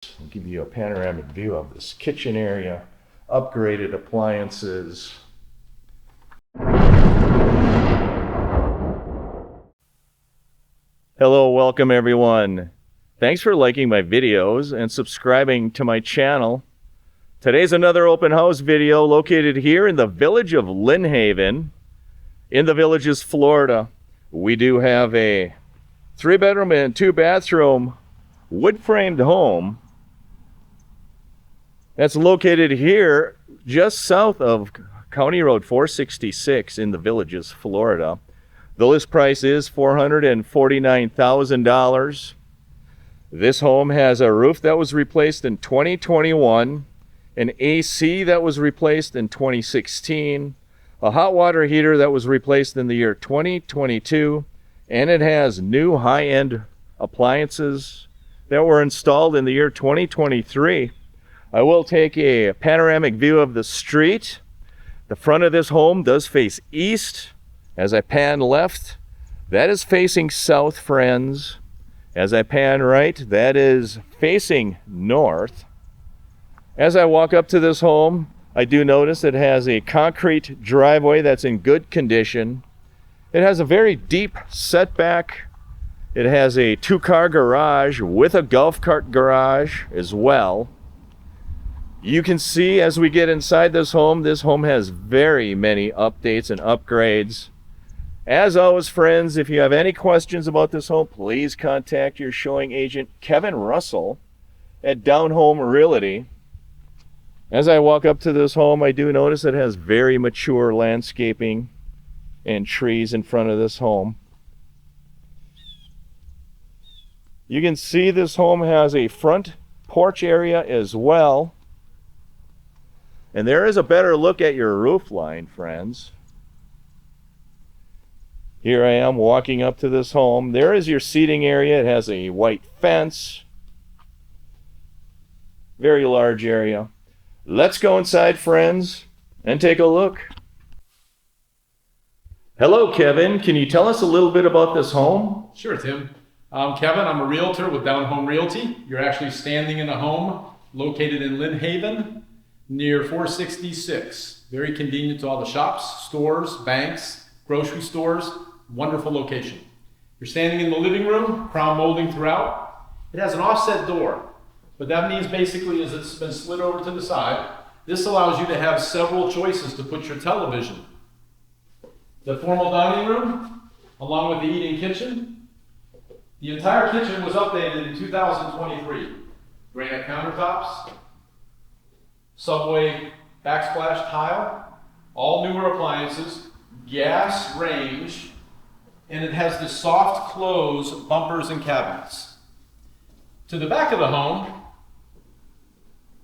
I'll give you a panoramic view of this kitchen area, upgraded appliances. Hello, welcome everyone. Thanks for liking my videos and subscribing to my channel. Today's another open house video located here in the village of Lynn Haven, in the Villages, Florida. We do have a 3-bedroom and 2-bathroom wood-framed home that's located here just south of County Road 466 in the Villages, Florida. The list price is $449,000. This home has a roof that was replaced in 2021, an AC that was replaced in 2016, a hot water heater that was replaced in the year 2022, and it has new high-end appliances that were installed in the year 2023. I will take a panoramic view of the street. The front of this home does face east. As I pan left, that is facing south, friends. As I pan right, that is facing north. As I walk up to this home, I do notice it has a concrete driveway that's in good condition. It has a very deep setback. It has a 2-car garage with a golf cart garage as well. You can see as we get inside this home has very many updates and upgrades. As always, friends, if you have any questions about this home, please contact your showing agent, Kevin Russell, at Down Home Realty. As I walk up to this home, I do notice it has very mature landscaping and trees in front of this home. You can see this home has a front porch area as well. And there is a better look at your roof line, friends. Here I am walking up to this home. There is your seating area. It has a white fence. Very large area. Let's go inside, friends, and take a look. Hello, Kevin. Can you tell us a little bit about this home? Sure, Tim. I'm Kevin. I'm a realtor with Down Home Realty. You're actually standing in a home located in Lynn Haven, near 466. Very convenient to all the shops, stores, banks, grocery stores. Wonderful location. You're standing in the living room, crown molding throughout. It has an offset door. What that means basically is it's been slid over to the side. This allows you to have several choices to put your television. The formal dining room, along with the eating kitchen. The entire kitchen was updated in 2023. Granite countertops, Subway backsplash tile, all newer appliances, gas range, and it has the soft close bumpers and cabinets. To the back of the home,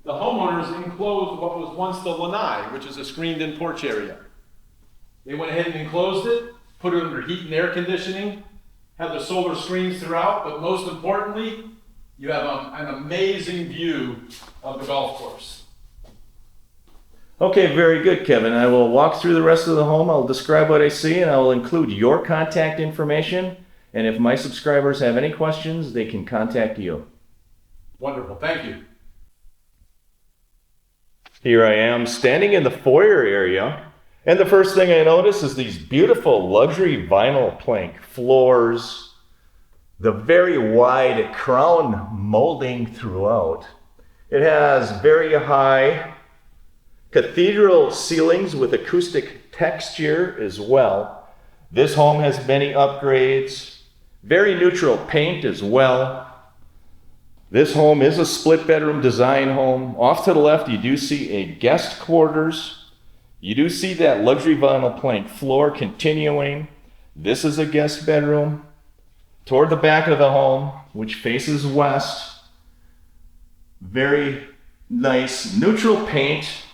the homeowners enclosed what was once the lanai, which is a screened-in porch area. They went ahead and enclosed it, put it under heat and air conditioning, had the solar screens throughout, but most importantly, you have an amazing view of the golf course. Okay, very good, Kevin. I will walk through the rest of the home. I'll describe what I see, and I will include your contact information. And if my subscribers have any questions, they can contact you. Wonderful, thank you. Here I am standing in the foyer area, and the first thing I notice is these beautiful luxury vinyl plank floors, the very wide crown molding throughout. It has very high cathedral ceilings with acoustic texture as well. This home has many upgrades, very neutral paint as well. This home is a split bedroom design home. Off to the left, you do see a guest quarters. You do see that luxury vinyl plank floor continuing. This is a guest bedroom. Toward the back of the home, which faces west, very nice neutral paint.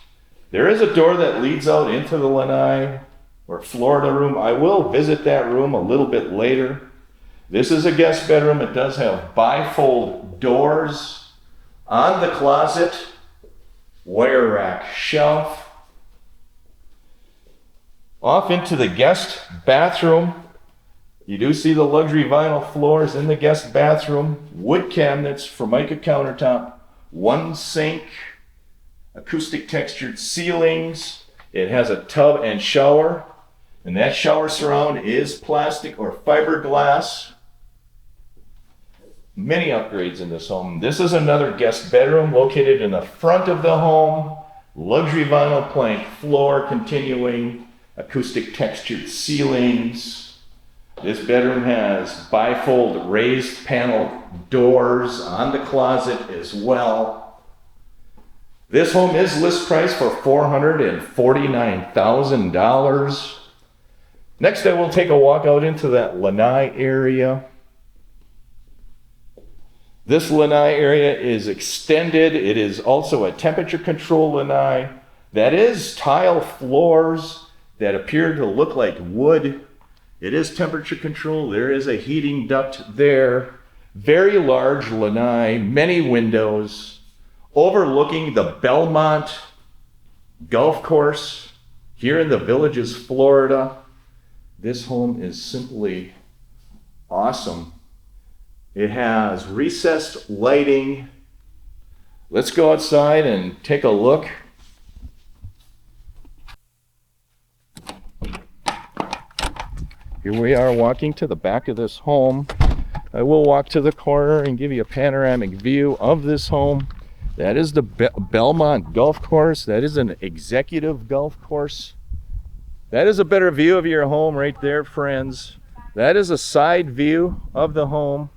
There is a door that leads out into the lanai or Florida room. I will visit that room a little bit later. This is a guest bedroom. It does have bifold doors on the closet, wire rack shelf. Off into the guest bathroom. You do see the luxury vinyl floors in the guest bathroom, wood cabinets, formica countertop, one sink, acoustic textured ceilings. It has a tub and shower, and that shower surround is plastic or fiberglass. Many upgrades in this home. This is another guest bedroom located in the front of the home. Luxury vinyl plank floor, continuing acoustic textured ceilings. This bedroom has bifold raised panel doors on the closet as well. This home is list priced for $449,000. Next, I will take a walk out into that lanai area. This lanai area is extended. It is also a temperature control lanai. That is tile floors that appear to look like wood. It is temperature control. There is a heating duct there. Very large lanai, many windows, overlooking the Belmont Golf Course here in the Villages, Florida. This home is simply awesome. It has recessed lighting. Let's go outside and take a look. Here we are walking to the back of this home. I will walk to the corner and give you a panoramic view of this home. That is the Belmont Golf Course. That is an executive golf course. That is a better view of your home right there, friends. That is a side view of the home.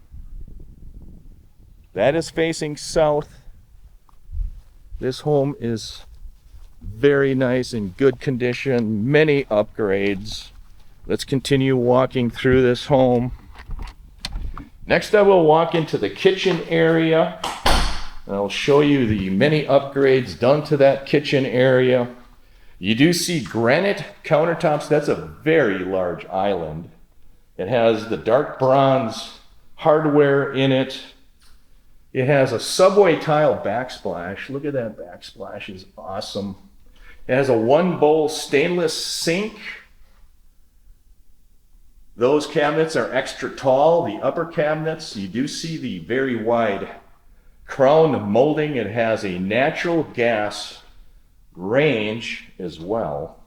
That is facing south. This home is very nice, in good condition, many upgrades. Let's continue walking through this home. Next, I will walk into the kitchen area. And I'll show you the many upgrades done to that kitchen area. You do see granite countertops. That's a very large island. It has the dark bronze hardware in it. It has a subway tile backsplash. Look at that backsplash, is awesome. It has a one bowl stainless sink. Those cabinets are extra tall. The upper cabinets, you do see the very wide crown molding. It has a natural gas range as well.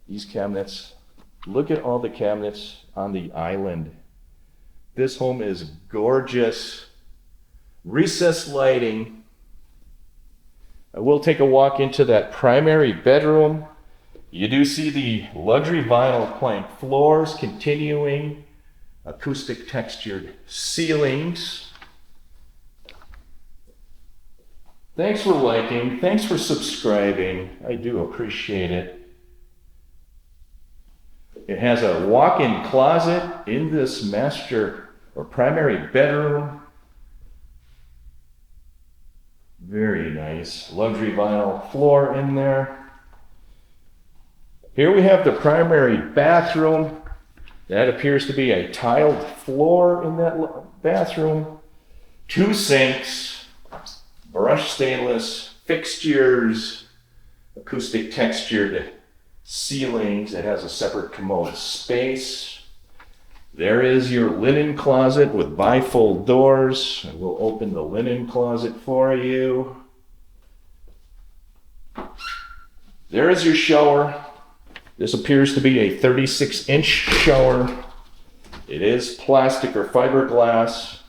These cabinets, look at all the cabinets on the island. This home is gorgeous. Recessed lighting. I will take a walk into that primary bedroom. You do see the luxury vinyl plank floors, continuing acoustic textured ceilings. Thanks for liking. Thanks for subscribing. I do appreciate it. It has a walk-in closet in this master or primary bedroom. Very nice. Luxury vinyl floor in there. Here we have the primary bathroom. That appears to be a tiled floor in that bathroom. Two sinks, brushed stainless fixtures, acoustic textured ceilings. It has a separate commode space. There is your linen closet with bifold doors. I will open the linen closet for you. There is your shower. This appears to be a 36-inch shower. It is plastic or fiberglass.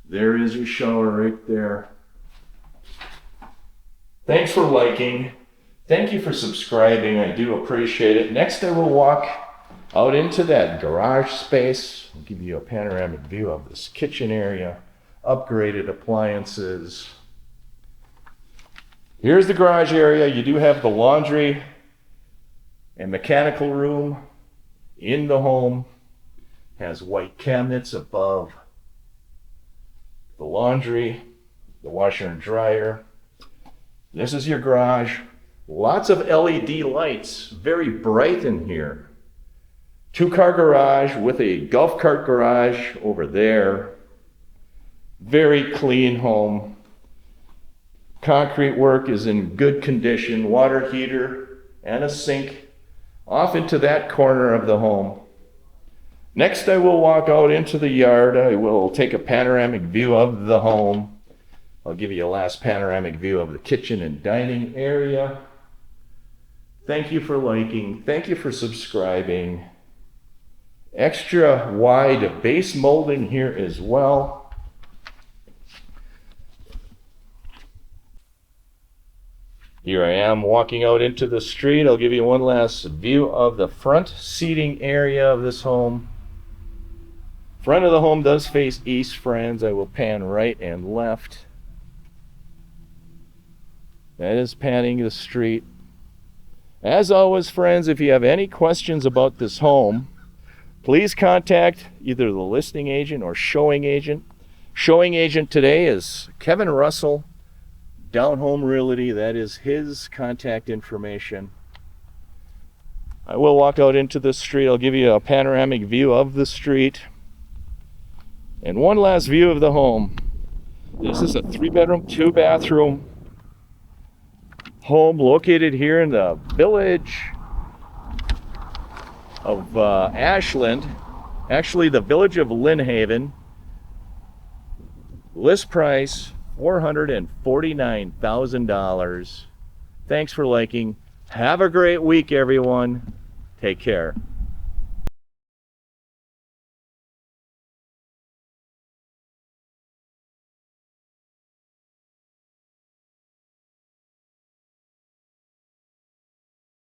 There is your shower right there. Thanks for liking. Thank you for subscribing. I do appreciate it. Next, I will walk out into that garage space. I'll give you a panoramic view of this kitchen area, upgraded appliances. Here's the garage area. You do have the laundry and mechanical room in the home. Has white cabinets above the laundry, the washer and dryer. This is your garage. Lots of LED lights, very bright in here. Two-car garage with a golf cart garage over there. Very clean home. Concrete work is in good condition. Water heater and a sink off into that corner of the home. Next, I will walk out into the yard. I will take a panoramic view of the home. I'll give you a last panoramic view of the kitchen and dining area. Thank you for liking. Thank you for subscribing. Extra wide base molding here as well. Here I am walking out into the street. I'll give you one last view of the front seating area of this home. Front of the home does face east, friends. I will pan right and left. That is panning the street. As always, friends, if you have any questions about this home, please contact either the listing agent or showing agent. Showing agent today is Kevin Russell, Down Home Realty. That is his contact information. I will walk out into the street. I'll give you a panoramic view of the street. And one last view of the home. This is a 3-bedroom, 2-bathroom home located here in the village of Ashland. Actually, the village of Lynn Haven. List price $449,000. Thanks for liking. Have a great week, everyone. Take care.